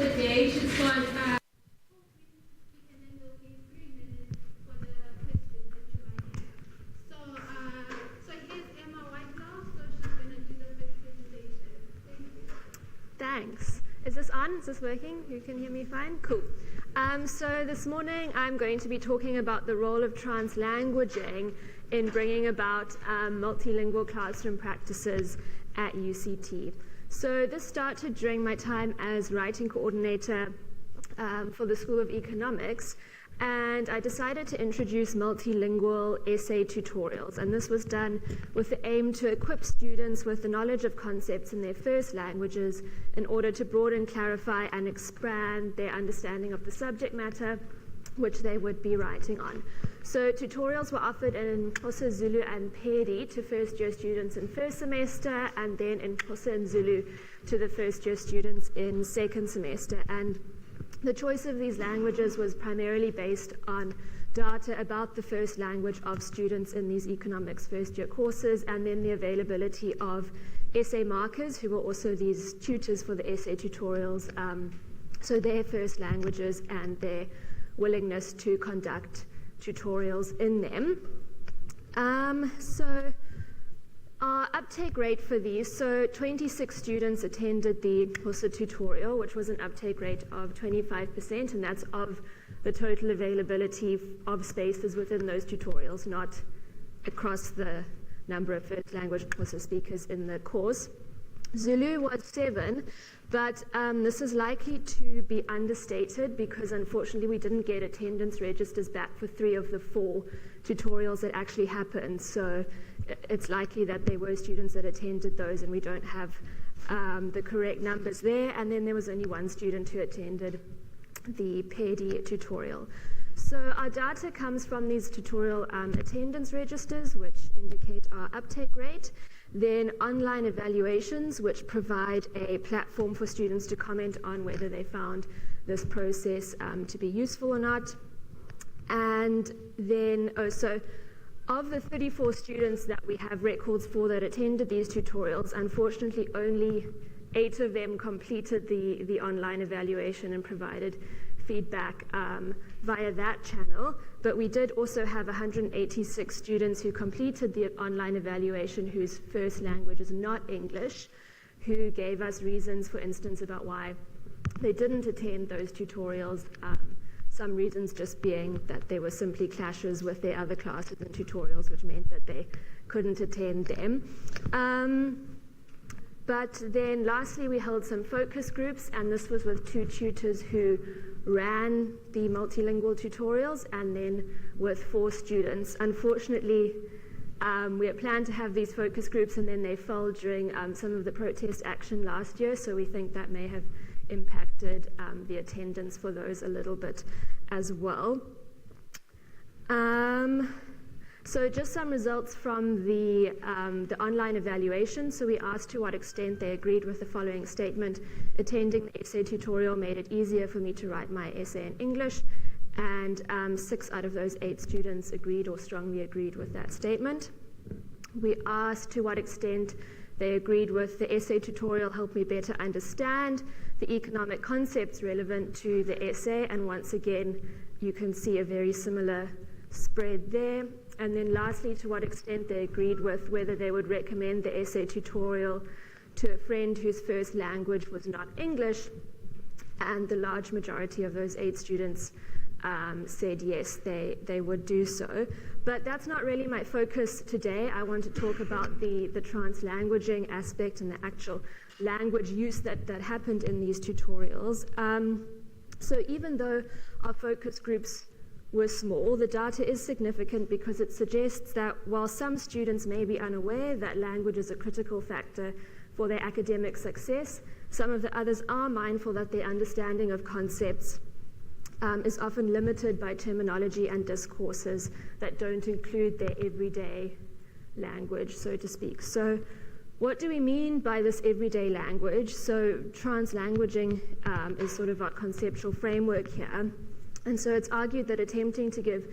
the day. She's got so here's Emma Whitelaw, so she's going to do the first presentation. Thank you. Thanks. Is this on? Is this working? You can hear me fine? Cool. So this morning I'm going to be talking about the role of translanguaging in bringing about multilingual classroom practices at UCT. So this started during my time as writing coordinator for the School of Economics, and I decided to introduce multilingual essay tutorials, and this was done with the aim to equip students with the knowledge of concepts in their first languages in order to broaden, clarify, and expand their understanding of the subject matter which they would be writing on. So tutorials were offered in Xhosa, Zulu, and Pedi to first-year students in first semester, and then in Xhosa and Zulu to the first-year students in second semester. And the choice of these languages was primarily based on data about the first language of students in these economics first-year courses, and then the availability of essay markers, who were also these tutors for the essay tutorials, so their first languages and their willingness to conduct tutorials in them. So our uptake rate for these, so 26 students attended the Xhosa tutorial, which was an uptake rate of 25%, and that's of the total availability of spaces within those tutorials, not across the number of first language Xhosa speakers in the course. Zulu was 7, but this is likely to be understated because unfortunately we didn't get attendance registers back for 3 of the 4 tutorials that actually happened. So it's likely that there were students that attended those and we don't have the correct numbers there. And then there was only 1 student who attended the Pedi tutorial. So our data comes from these tutorial attendance registers, which indicate our uptake rate. Then online evaluations, which provide a platform for students to comment on whether they found this process to be useful or not. And then also, of the 34 students that we have records for that attended these tutorials, unfortunately only 8 of them completed the online evaluation and provided feedback via that channel, but we did also have 186 students who completed the online evaluation whose first language is not English, who gave us reasons, for instance, about why they didn't attend those tutorials, some reasons just being that there were simply clashes with their other classes and tutorials, which meant that they couldn't attend them. But then lastly, we held some focus groups, and this was with 2 tutors who ran the multilingual tutorials, and then with 4 students. Unfortunately, we had planned to have these focus groups, and then they fell during some of the protest action last year, so we think that may have impacted the attendance for those a little bit as well. So just some results from the online evaluation. So we asked to what extent they agreed with the following statement: attending the essay tutorial made it easier for me to write my essay in English, and 6 out of those 8 students agreed or strongly agreed with that statement. We asked to what extent they agreed with the essay tutorial helped me better understand the economic concepts relevant to the essay, and once again you can see a very similar spread there. And then lastly, to what extent they agreed with whether they would recommend the essay tutorial to a friend whose first language was not English, and the large majority of those 8 students said yes, they would do so. But that's not really my focus today. I want to talk about the translanguaging aspect and the actual language use that happened in these tutorials. So even though our focus groups were small, the data is significant because it suggests that while some students may be unaware that language is a critical factor for their academic success, some of the others are mindful that their understanding of concepts is often limited by terminology and discourses that don't include their everyday language, so to speak. So what do we mean by this everyday language? So translanguaging is sort of our conceptual framework here. And so it's argued that attempting to give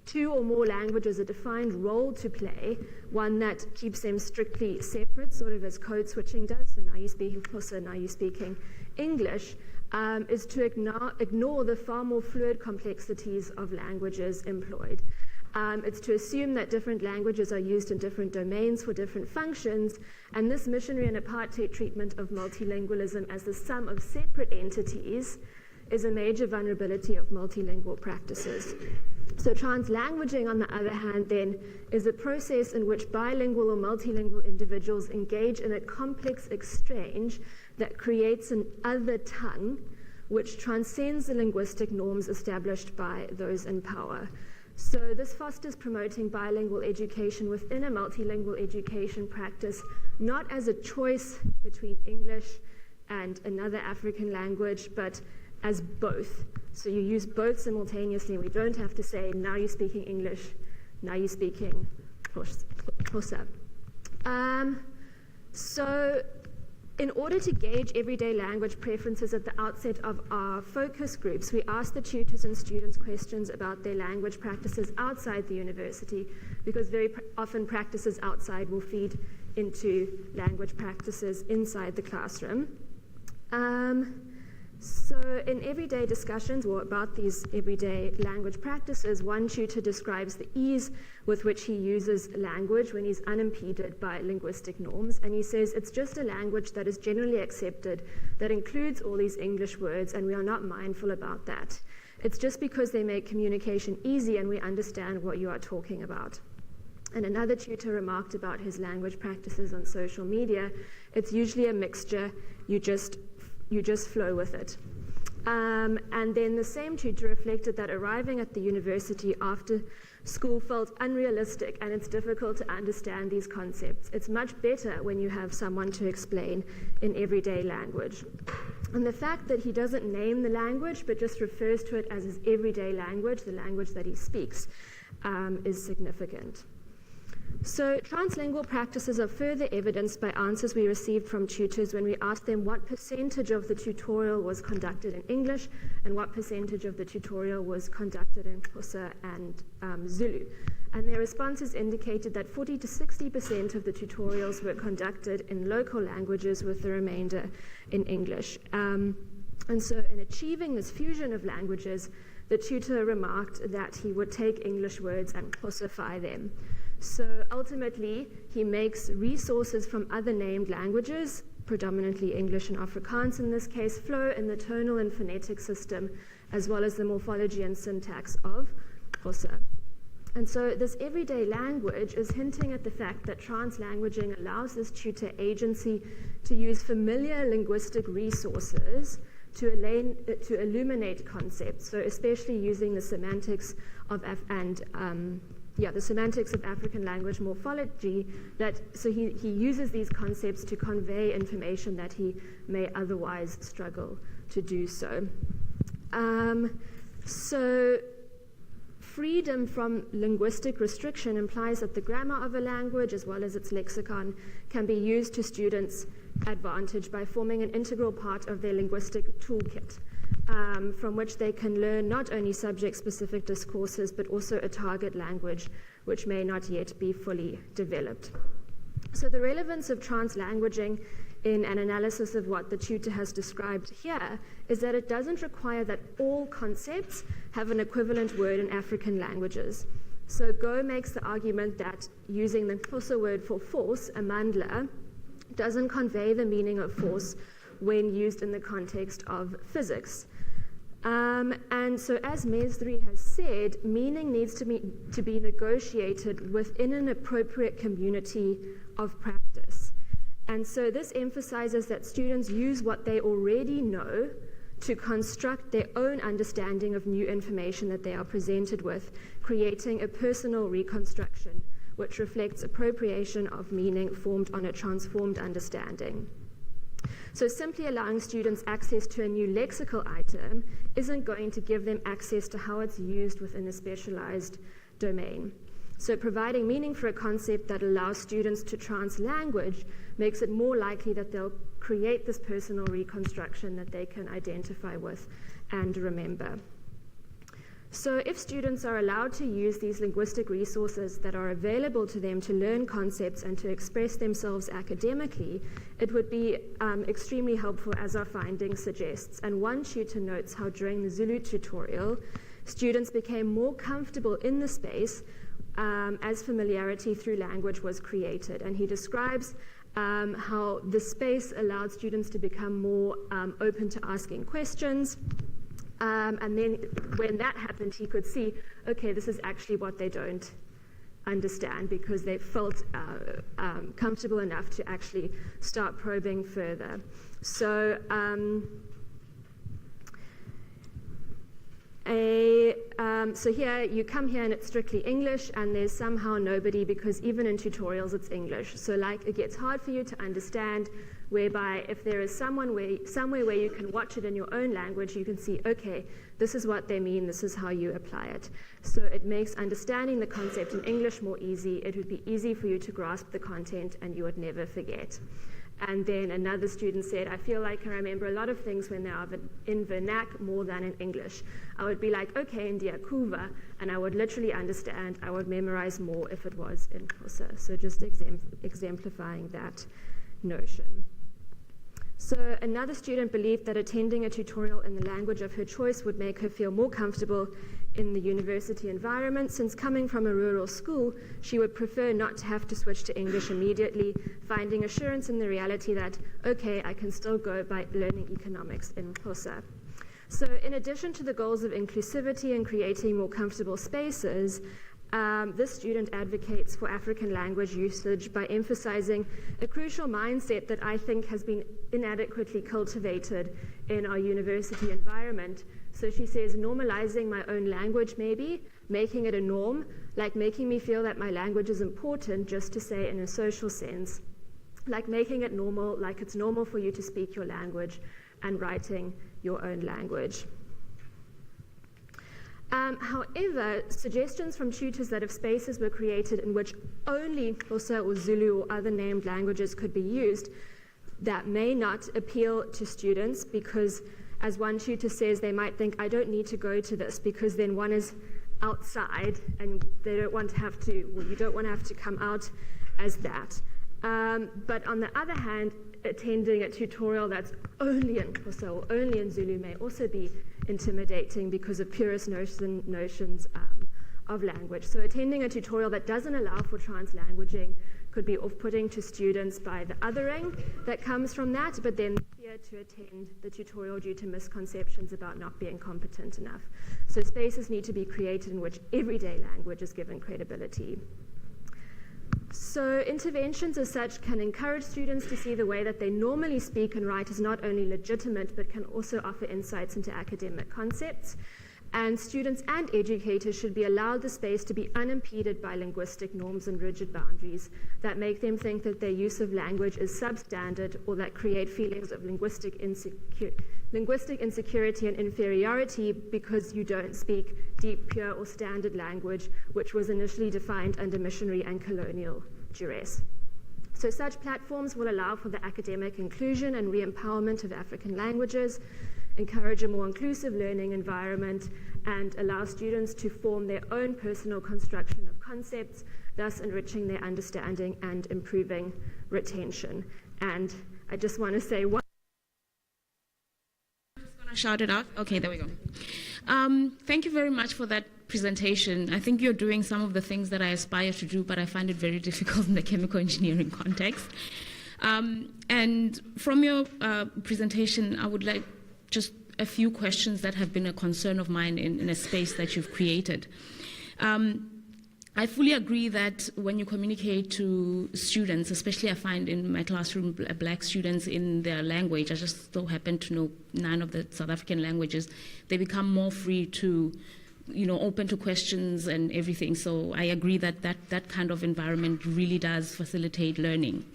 two or more languages a defined role to play, one that keeps them strictly separate, sort of as code switching does. So now you're speaking Xhosa, now you're speaking English, is to ignore the far more fluid complexities of languages employed. It's to assume that different languages are used in different domains for different functions, and this missionary and apartheid treatment of multilingualism as the sum of separate entities is a major vulnerability of multilingual practices. So translanguaging, on the other hand, then, is a process in which bilingual or multilingual individuals engage in a complex exchange that creates an other tongue which transcends the linguistic norms established by those in power. So this fosters promoting bilingual education within a multilingual education practice, not as a choice between English and another African language, but as both. So you use both simultaneously. We don't have to say, now you're speaking English, now you're speaking Xhosa. So in order to gauge everyday language preferences at the outset of our focus groups, we ask the tutors and students questions about their language practices outside the university, because very often practices outside will feed into language practices inside the classroom. So in everyday discussions or about these everyday language practices, one tutor describes the ease with which he uses language when he's unimpeded by linguistic norms, and he says it's just a language that is generally accepted, that includes all these English words, and we are not mindful about that. It's just because they make communication easy and we understand what you are talking about. And another tutor remarked about his language practices on social media. It's usually a mixture. You just flow with it. And then the same tutor reflected that arriving at the university after school felt unrealistic, and it's difficult to understand these concepts. It's much better when you have someone to explain in everyday language. And the fact that he doesn't name the language but just refers to it as his everyday language, the language that he speaks, is significant. So translingual practices are further evidenced by answers we received from tutors when we asked them what percentage of the tutorial was conducted in English and what percentage of the tutorial was conducted in Xhosa and Zulu. And their responses indicated that 40 to 60% of the tutorials were conducted in local languages, with the remainder in English. And so in achieving this fusion of languages, the tutor remarked that he would take English words and Xhosify them. So ultimately, he makes resources from other named languages, predominantly English and Afrikaans in this case, flow in the tonal and phonetic system, as well as the morphology and syntax of Xhosa. And so this everyday language is hinting at the fact that translanguaging allows this tutor agency to use familiar linguistic resources to illuminate concepts, so especially using the semantics of the semantics of African language morphology, so he uses these concepts to convey information that he may otherwise struggle to do so. So freedom from linguistic restriction implies that the grammar of a language, as well as its lexicon, can be used to students' advantage by forming an integral part of their linguistic toolkit, from which they can learn not only subject-specific discourses, but also a target language which may not yet be fully developed. So the relevance of translanguaging in an analysis of what the tutor has described here is that it doesn't require that all concepts have an equivalent word in African languages. So Go makes the argument that using the Xhosa word for force, amandla, doesn't convey the meaning of force when used in the context of physics. And so as Mesri has said, meaning needs to be negotiated within an appropriate community of practice. And so this emphasizes that students use what they already know to construct their own understanding of new information that they are presented with, creating a personal reconstruction which reflects appropriation of meaning formed on a transformed understanding. So simply allowing students access to a new lexical item isn't going to give them access to how it's used within a specialized domain. So providing meaning for a concept that allows students to translanguage makes it more likely that they'll create this personal reconstruction that they can identify with and remember. So if students are allowed to use these linguistic resources that are available to them to learn concepts and to express themselves academically, it would be extremely helpful, as our findings suggests. And one tutor notes how during the Zulu tutorial, students became more comfortable in the space as familiarity through language was created. And he describes how the space allowed students to become more open to asking questions. And then when that happened, he could see, okay, this is actually what they don't understand, because they felt comfortable enough to actually start probing further. So so here, you come here and it's strictly English, and there's somehow nobody, because even in tutorials it's English. So like it gets hard for you to understand, whereby if there is somewhere where you can watch it in your own language, you can see, okay, this is what they mean, this is how you apply it. So it makes understanding the concept in English more easy. It would be easy for you to grasp the content and you would never forget. And then another student said, I feel like I remember a lot of things when they are in vernac more than in English. I would be like, okay, Ndiyakuva, and I would literally understand. I would memorize more if it was in Xhosa. So just exemplifying that notion. So another student believed that attending a tutorial in the language of her choice would make her feel more comfortable in the university environment. Since coming from a rural school, she would prefer not to have to switch to English immediately, finding assurance in the reality that, okay, I can still go by learning economics in Xhosa. So in addition to the goals of inclusivity and creating more comfortable spaces, this student advocates for African language usage by emphasizing a crucial mindset that I think has been inadequately cultivated in our university environment. So she says, normalizing my own language maybe, making it a norm, like making me feel that my language is important, just to say in a social sense, like making it normal, like it's normal for you to speak your language and writing your own language. However, suggestions from tutors that if spaces were created in which only Xhosa or Zulu or other named languages could be used, that may not appeal to students, because as one tutor says, they might think, I don't need to go to this, because then one is outside and they don't want to have to, well, you don't want to have to come out as that. But on the other hand, attending a tutorial that's only in Xhosa or only in Zulu may also be intimidating because of purist notions of language. So attending a tutorial that doesn't allow for translanguaging could be off-putting to students by the othering that comes from that, but then fear to attend the tutorial due to misconceptions about not being competent enough. So spaces need to be created in which everyday language is given credibility. So interventions as such can encourage students to see the way that they normally speak and write is not only legitimate, but can also offer insights into academic concepts. And students and educators should be allowed the space to be unimpeded by linguistic norms and rigid boundaries that make them think that their use of language is substandard, or that create feelings of linguistic insecurity and inferiority because you don't speak deep, pure, or standard language, which was initially defined under missionary and colonial duress. So such platforms will allow for the academic inclusion and re-empowerment of African languages, encourage a more inclusive learning environment, and allow students to form their own personal construction of concepts, thus enriching their understanding and improving retention. And I just want to say one. I'm just going to shout it out. Okay, there we go. Thank you very much for that presentation. I think you're doing some of the things that I aspire to do, but I find it very difficult in the chemical engineering context. And from your presentation, I would like just a few questions that have been a concern of mine in a space that you've created. I fully agree that when you communicate to students, especially I find in my classroom black students in their language, I just so happen to know 9 of the South African languages, they become more free to, open to questions and everything. So I agree that that kind of environment really does facilitate learning.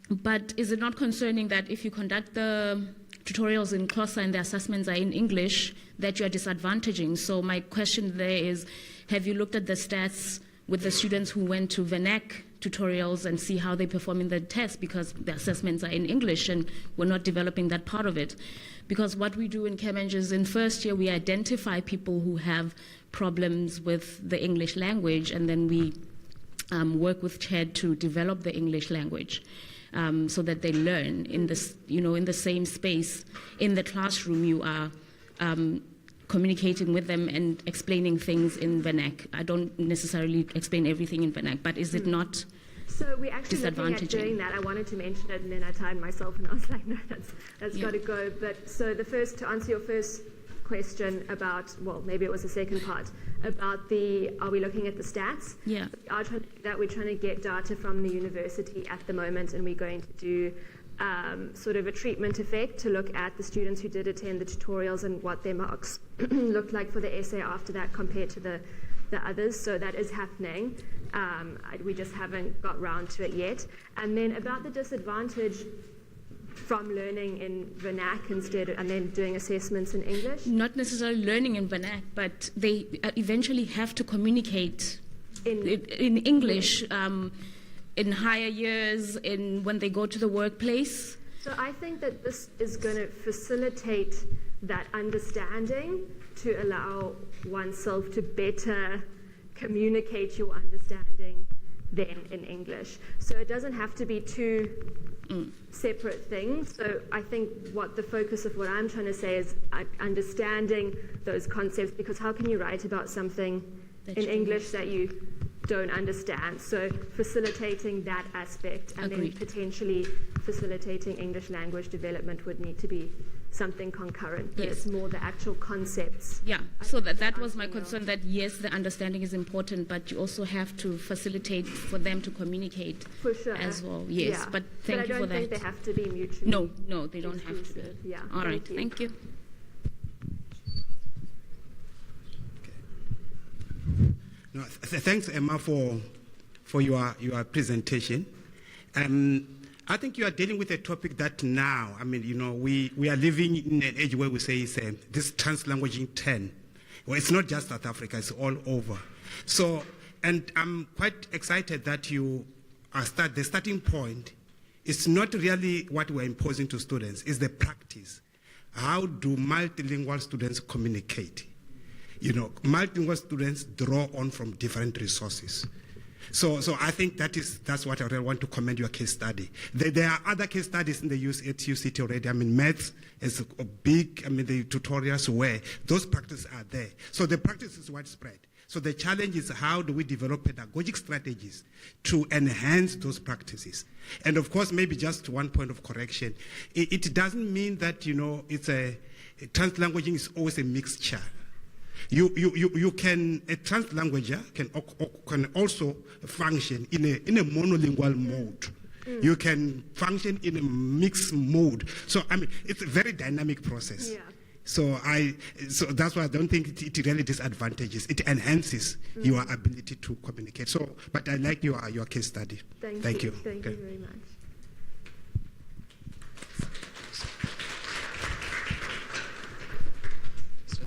But is it not concerning that if you conduct the tutorials in Xhosa and the assessments are in English, that you are disadvantaging? So my question there is, have you looked at the stats with the students who went to vernac tutorials and see how they perform in the test, because the assessments are in English and we're not developing that part of it. Because what we do in ChemEng is in first year we identify people who have problems with the English language, and then we work with CHED to develop the English language so that they learn in this, in the same space. In the classroom, you are communicating with them and explaining things in Vernac. I don't necessarily explain everything in Vernac, but is it not So we actually looking at doing that. I wanted to mention it, and then I timed myself, and I was like, no, that's got to go. But so to answer your first question about, well, maybe it was the second part, about are we looking at the stats? Yeah. We are trying to do that. We're trying to get data from the university at the moment, and we're going to do sort of a treatment effect to look at the students who did attend the tutorials and what their marks looked like for the essay after that compared to the others. So that is happening. We just haven't got round to it yet. And then about the disadvantage from learning in Vernac instead, and then doing assessments in English? Not necessarily learning in Vernac, but they eventually have to communicate in English in higher years, when they go to the workplace. So I think that this is going to facilitate that understanding to allow oneself to better communicate your understanding then in English. So it doesn't have to be two separate things. So I think what the focus of what I'm trying to say is understanding those concepts, because how can you write about something in English that you don't understand? So facilitating that aspect, and Agreed. then potentially facilitating English language development would need to be something concurrent, but Yes. it's more the actual concepts. Yeah, so that was my concern, that yes, the understanding is important, but you also have to facilitate for them to communicate For sure. as well. Yes, Yeah. but thank you for I don't think that. they have to be mutually No, they don't have to be. exclusive. Yeah. All right, thank you. No, thanks, Emma, for your presentation. I think you are dealing with a topic that now, we are living in an age where we say it's this translanguaging 10. Well, it's not just South Africa, it's all over. So, and I'm quite excited that the starting point is not really what we're imposing to students, it's the practice. How do multilingual students communicate? Multilingual students draw on from different resources. So I think that's what I really want to commend your case study. There are other case studies in the at UCT already. Maths is a big, the tutorials where those practices are there. So the practice is widespread. So the challenge is how do we develop pedagogic strategies to enhance those practices? And of course, maybe just one point of correction. It doesn't mean that, translanguaging is always a mixture. A translanguager can also function in a monolingual mode. You can function in a mixed mode. So it's a very dynamic process. Yeah. So that's why I don't think it really disadvantages. It enhances your ability to communicate. So, but I like your case study. Thank you. Okay. Thank you very much.